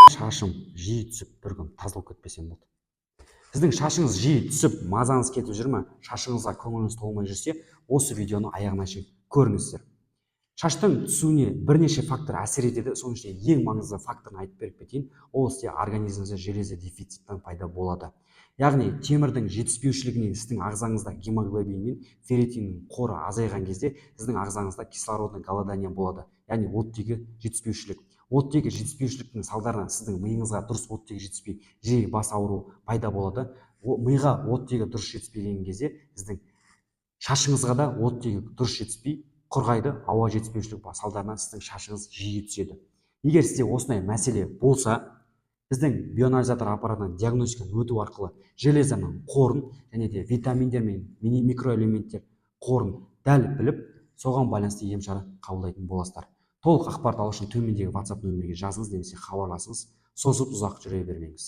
Шашым жиі түсіп, бір күн тазалап кетпесем болды. Сіздің шашыңыз жиі түсіп, мазаңыз кетіп жүр ме? Шашыңызға көңіліңіз толмай жүрсе, осы видеоны аяғына шейін көріңіздер. Шаштың түсуіне бірнеше фактор әсер етеді. Соның ішінде ең маңызды факторын айтып беріп кетейін. Ол сізде организміңізде железі дефициттен пайда болады. Яғни темірдің жетіспеушілігінен сіздің ағзаңызда гемоглобин мен ферритиннің қоры азайған кезде сіздің ағзаңызда кислородный голодание болады. Яғни оттегі жетіспеушілік. Оттегі жетіспеушіліктің салдарынан сіздің миыңызға дұрыс оттегі жетіспей, жиі бас ауыру пайда болады. Миға оттегі дұрыс жетіспеген кезде сіздің шашыңызға да оттегі дұрыс жетіспей құрғайды, ауа жетіспеушілік салдарынан сіздің шашыңыз жиі түседі. Егер сізде осындай мәселе болса, біздің бионализатор аппаратынан диагностикадан өту арқылы железаның қорын және де витаминдер мен микроэлементтер қорын дәл біліп, соған байланысты ем шара қабылдайтын боласыздар. Толық ақпарат алу үшін төмендегі WhatsApp нөмірге жазыңыз немесе хабарласыңыз. Созып ұзақ жүре бермеңіз.